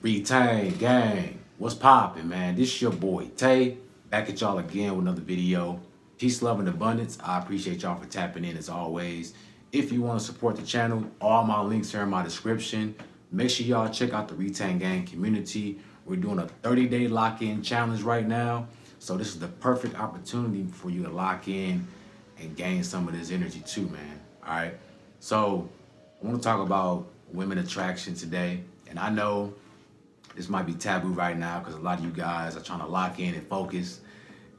Retain gang, what's poppin', man? This your boy Tay, back at y'all again with another video. Peace, love, and abundance. I appreciate y'all for tapping in as always. If you want to support the channel, all my links are in my description. Make sure y'all check out the Retain Gang community. We're doing a 30-day lock-in challenge right now. So this is the perfect opportunity for you to lock in and gain some of this energy too, man. All right. So I want to talk about women attraction today. And I know this might be taboo right now because a lot of you guys are trying to lock in and focus,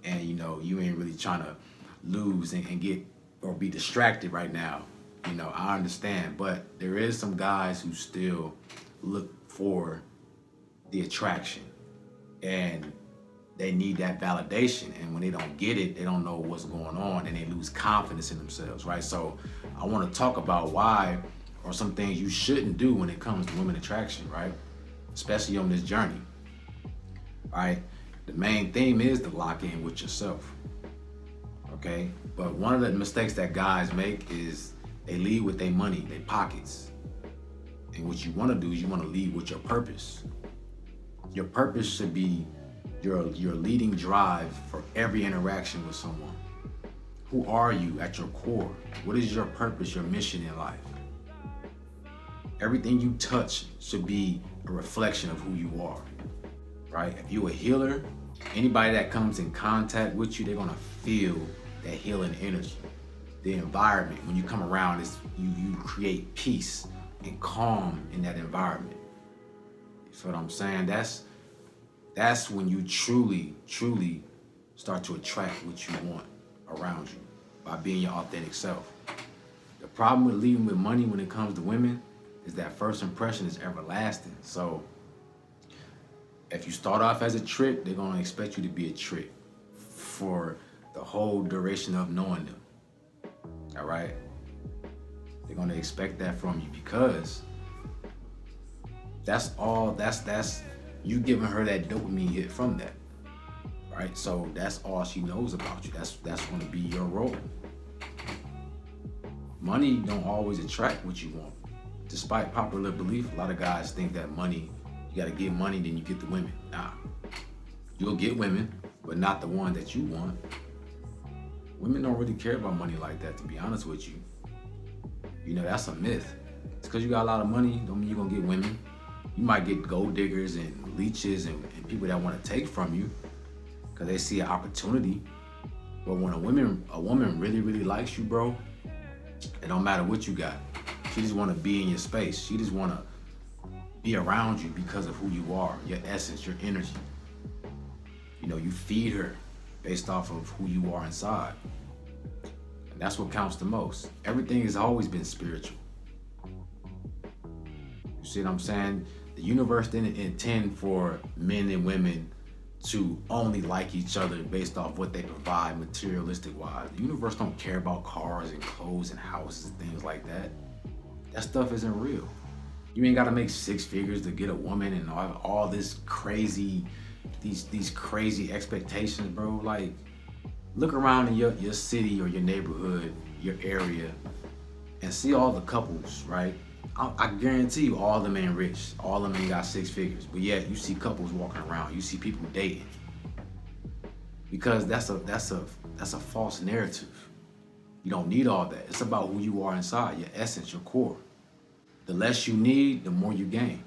and you ain't really trying to lose and get or be distracted right now. I understand, but there is some guys who still look for the attraction and they need that validation, and when they don't get it, they don't know what's going on and they lose confidence in themselves, right? So I want to talk about why or some things you shouldn't do when it comes to women attraction, right? Especially on this journey. All right, the main theme is to lock in with yourself, okay? But one of the mistakes that guys make is they lead with their money, their pockets. And what you want to do is you want to lead with your purpose. Your purpose should be your leading drive for every interaction with someone. Who are you at your core? What is your purpose, your mission in life? Everything you touch should be a reflection of who you are, right? If you're a healer, anybody that comes in contact with you, they're gonna feel that healing energy. The environment, when you come around, you create peace and calm in that environment. You feel what I'm saying? That's when you truly start to attract what you want around you by being your authentic self. The problem with leading with money when it comes to women is that first impression is everlasting. So if you start off as a trick, they're gonna expect you to be a trick for the whole duration of knowing them. All right? They're gonna expect that from you because that's you giving her that dopamine hit from that, right? So that's all she knows about you. That's gonna be your role. Money don't always attract what you want. Despite popular belief, a lot of guys think that money, you gotta get money, then you get the women. Nah, you'll get women, but not the one that you want. Women don't really care about money like that, to be honest with you. That's a myth. It's because you got a lot of money, don't mean you're gonna get women. You might get gold diggers and leeches and people that wanna take from you because they see an opportunity. But when a woman really likes you, bro, it don't matter what you got. She just want to be in your space. She just want to be around you because of who you are, your essence, your energy. You feed her based off of who you are inside. And that's what counts the most. Everything has always been spiritual. You see what I'm saying? The universe didn't intend for men and women to only like each other based off what they provide materialistic wise. The universe don't care about cars and clothes and houses and things like that. That stuff isn't real. You ain't gotta make 6 figures to get a woman and all this crazy, these crazy expectations, bro. Like, look around in your city or your neighborhood, your area, and see all the couples, right? I guarantee you all them ain't rich. All them ain't got 6 figures. But yet you see couples walking around. You see people dating. Because that's a false narrative. You don't need all that. It's about who you are inside, your essence, your core. The less you need, the more you gain.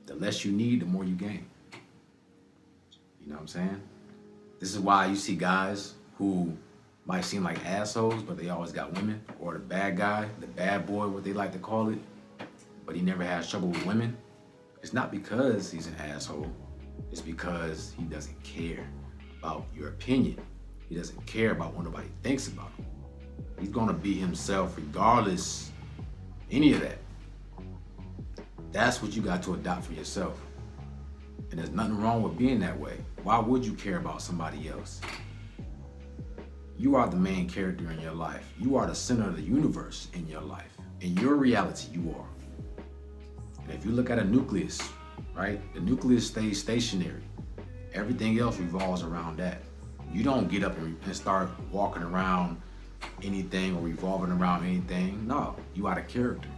The less you need, the more you gain. You know what I'm saying? This is why you see guys who might seem like assholes, but they always got women, or the bad guy, the bad boy, what they like to call it, but he never has trouble with women. It's not because he's an asshole. It's because he doesn't care about your opinion. He doesn't care about what nobody thinks about him. He's gonna be himself regardless any of that. That's what you got to adopt for yourself. And there's nothing wrong with being that way. Why would you care about somebody else? You are the main character in your life. You are the center of the universe in your life. In your reality, you are. And if you look at a nucleus, right? The nucleus stays stationary. Everything else revolves around that. You don't get up and start walking around anything or revolving around anything. No, you out of character.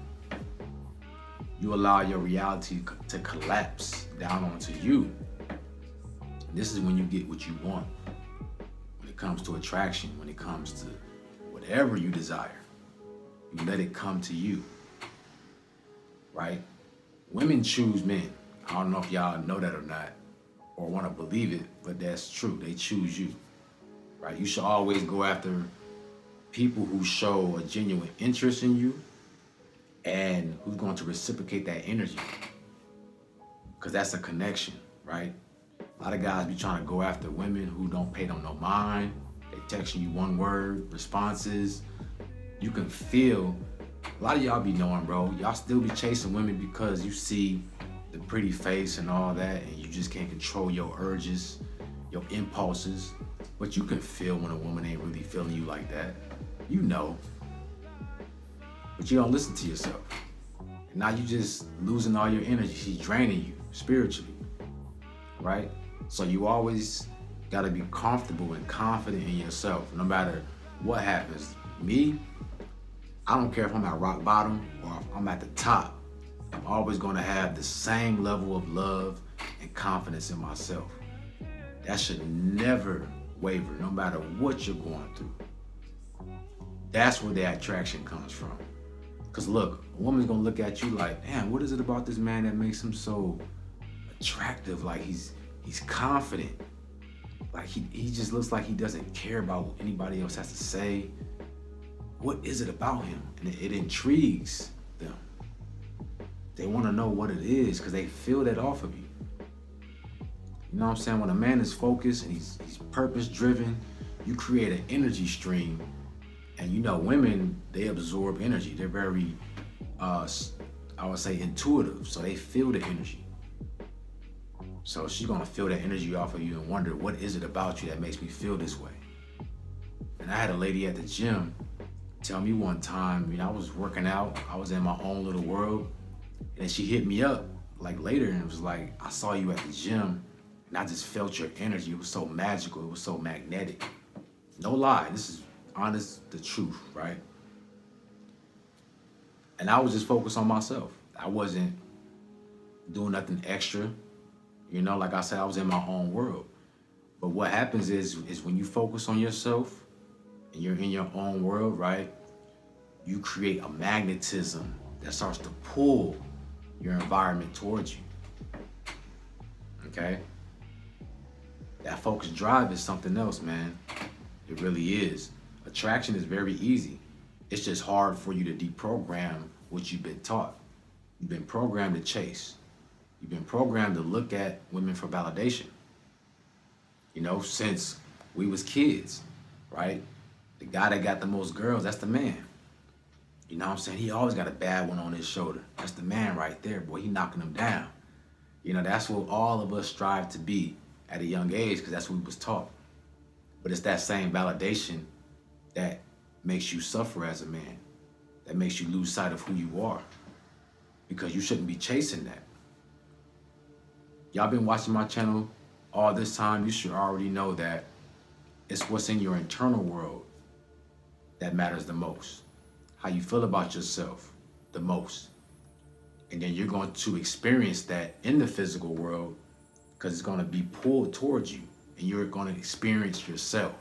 You allow your reality to collapse down onto you. This is when you get what you want. When it comes to attraction, when it comes to whatever you desire, you let it come to you, right? Women choose men. I don't know if y'all know that or not, or want to believe it, but that's true. They choose you, right? You should always go after people who show a genuine interest in you and who's going to reciprocate that energy, because that's a connection, right? A lot of guys be trying to go after women who don't pay them no mind. They texting you one word responses. You can feel, a lot of y'all be knowing, bro, y'all still be chasing women because you see the pretty face and all that, and you just can't control your urges, your impulses. But you can feel when a woman ain't really feeling you like that. You know. But you don't listen to yourself. And now you just losing all your energy. She's draining you spiritually, right? So you always gotta be comfortable and confident in yourself, no matter what happens. Me, I don't care if I'm at rock bottom or if I'm at the top. I'm always gonna have the same level of love and confidence in myself. That should never waver, no matter what you're going through. That's where the attraction comes from. Because look, a woman's gonna look at you like, damn, what is it about this man that makes him so attractive? Like he's confident. Like he just looks like he doesn't care about what anybody else has to say. What is it about him? And it intrigues them. They want to know what it is because they feel that off of you. You know what I'm saying? When a man is focused and he's purpose driven, you create an energy stream. And you know, women, they absorb energy. They're very, I would say, intuitive. So they feel the energy. So she's gonna feel that energy off of you and wonder, what is it about you that makes me feel this way? And I had a lady at the gym tell me one time, I was working out, I was in my own little world, and she hit me up like later and was like, I saw you at the gym and I just felt your energy. It was so magical, it was so magnetic. No lie, this is honest, the truth, right? And I was just focused on myself. I wasn't doing nothing extra. Like I said, I was in my own world. But what happens is when you focus on yourself and you're in your own world, right? You create a magnetism that starts to pull your environment towards you. Okay? That focused drive is something else, man. It really is. Attraction is very easy. It's just hard for you to deprogram what you've been taught. You've been programmed to chase. You've been programmed to look at women for validation. Since we was kids, right? The guy that got the most girls, that's the man. You know what I'm saying? He always got a bad one on his shoulder. That's the man right there, boy. He knocking them down. That's what all of us strive to be at a young age, because that's what we was taught. But it's that same validation that makes you suffer as a man, that makes you lose sight of who you are, because you shouldn't be chasing that. Y'all been watching my channel all this time, you should already know that it's what's in your internal world that matters the most. How you feel about yourself the most. And then you're going to experience that in the physical world, because it's going to be pulled towards you and you're going to experience yourself.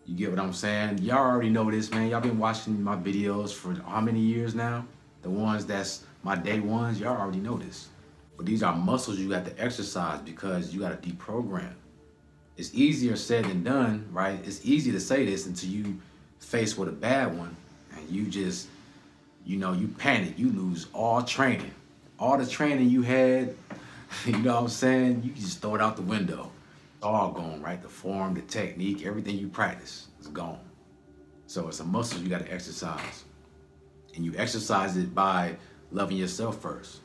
You get what I'm saying? Y'all already know this, man. Y'all been watching my videos for how many years now? The ones that's my day ones, y'all already know this. But these are muscles you got to exercise, because you got to deprogram. It's easier said than done, right? It's easy to say this until you face with a bad one and you just, you panic. You lose all training. All the training you had, you know what I'm saying? You can just throw it out the window. It's all gone, right? The form, the technique, everything you practice is gone. So it's a muscle you got to exercise. And you exercise it by loving yourself first.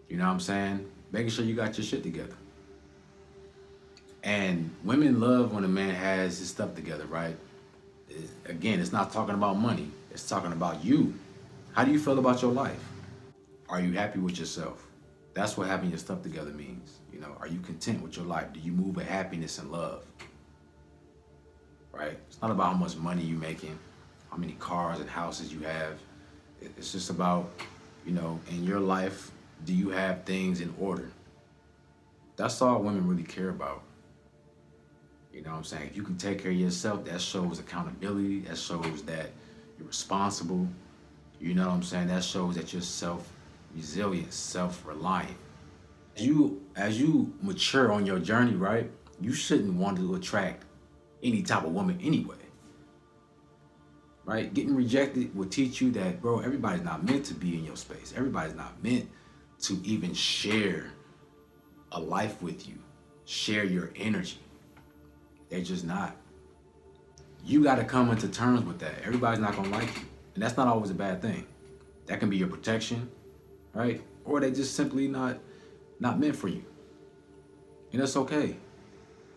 You know what I'm saying? Making sure you got your shit together. And women love when a man has his stuff together, right? Again, it's not talking about money. It's talking about you. How do you feel about your life? Are you happy with yourself? That's what having your stuff together means. Are you content with your life? Do you move with happiness and love? Right? It's not about how much money you're making, how many cars and houses you have. It's just about, in your life, do you have things in order? That's all women really care about. You know what I'm saying? If you can take care of yourself, that shows accountability. That shows that you're responsible. You know what I'm saying? That shows that you're self-resilient, self-reliant. As you mature on your journey, right? You shouldn't want to attract any type of woman anyway. Right? Getting rejected will teach you that, bro, everybody's not meant to be in your space. Everybody's not meant to even share a life with you, share your energy. They're just not. You got to come into terms with that. Everybody's not going to like you. And that's not always a bad thing. That can be your protection, right? Or they just simply not meant for you. And that's okay.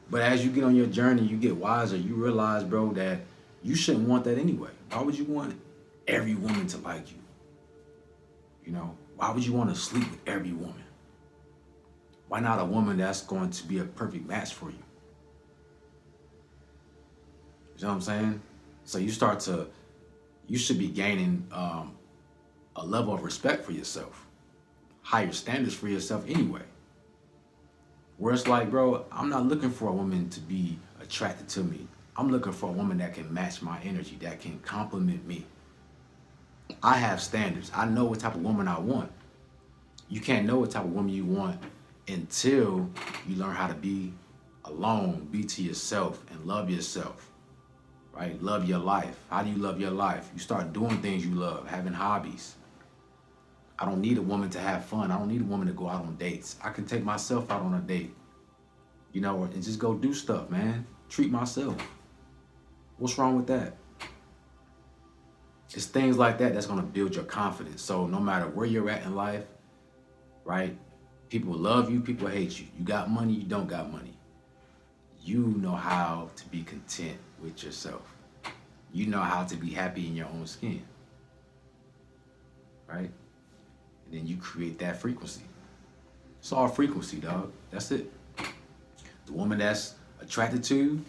But as you get on your journey, you get wiser. You realize, bro, that you shouldn't want that anyway. Why would you want every woman to like you? Why would you want to sleep with every woman? Why not a woman that's going to be a perfect match for you? You know what I'm saying? So you should be gaining a level of respect for yourself, higher standards for yourself anyway. Where it's like, bro, I'm not looking for a woman to be attracted to me. I'm looking for a woman that can match my energy, that can complement me. I have standards. I know what type of woman I want. You can't know what type of woman you want until you learn how to be alone, be to yourself, and love yourself. Right? Love your life. How do you love your life? You start doing things you love, having hobbies. I don't need a woman to have fun. I don't need a woman to go out on dates. I can take myself out on a date, and just go do stuff, man. Treat myself. What's wrong with that? It's things like that that's going to build your confidence. So no matter where you're at in life, right? People love you, people hate you. You got money, you don't got money. You know how to be content with yourself. You know how to be happy in your own skin, right? And then you create that frequency. It's all frequency, dog. That's it. The woman that's attracted to you,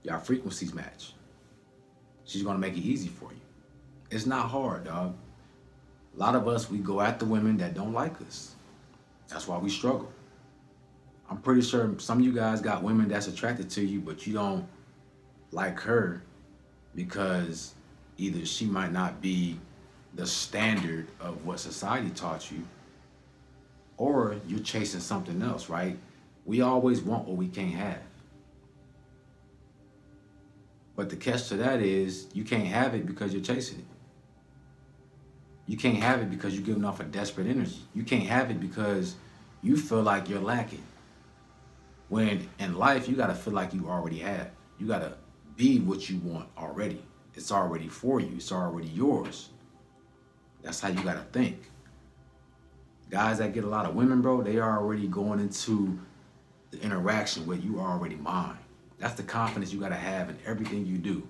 y'all frequencies match. She's gonna make it easy for you. It's not hard, dog. A lot of us, we go after women that don't like us. That's why we struggle. I'm pretty sure some of you guys got women that's attracted to you, but you don't like her because either she might not be the standard of what society taught you, or you're chasing something else, right? We always want what we can't have. But the catch to that is you can't have it because you're chasing it. You can't have it because you're giving off a desperate energy. You can't have it because you feel like you're lacking. When in life, you got to feel like you already have. You got to be what you want already. It's already for you. It's already yours. That's how you got to think. Guys that get a lot of women, bro, they are already going into the interaction where you are already mine. That's the confidence you got to have in everything you do.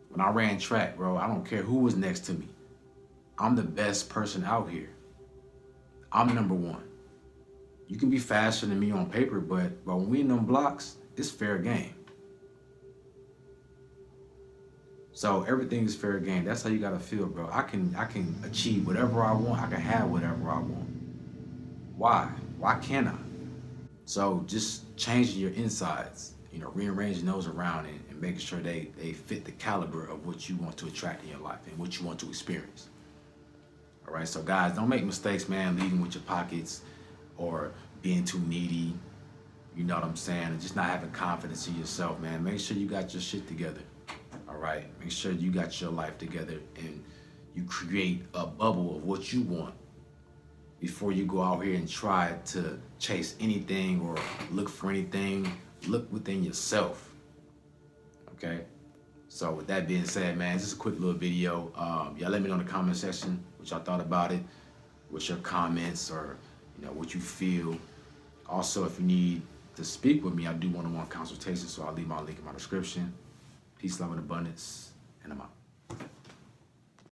When I ran track, bro, I don't care who was next to me. I'm the best person out here. I'm number one. You can be faster than me on paper, but when we in them blocks, it's fair game. So everything is fair game. That's how you gotta feel, bro. I can achieve whatever I want. I can have whatever I want. Why? Why can't I? So just changing your insides, rearranging those around and making sure they fit the caliber of what you want to attract in your life and what you want to experience. All right, so guys, don't make mistakes, man, leading with your pockets or being too needy, you know what I'm saying, and just not having confidence in yourself, man. Make sure you got your shit together, all right? Make sure you got your life together and you create a bubble of what you want before you go out here and try to chase anything or look for anything. Look within yourself, okay? So with that being said, man, just a quick little video. Y'all let me know in the comment section what y'all thought about it, what's your comments or what you feel. Also, if you need to speak with me, I do one-on-one consultations, so I'll leave my link in my description. Peace, love, and abundance, and I'm out.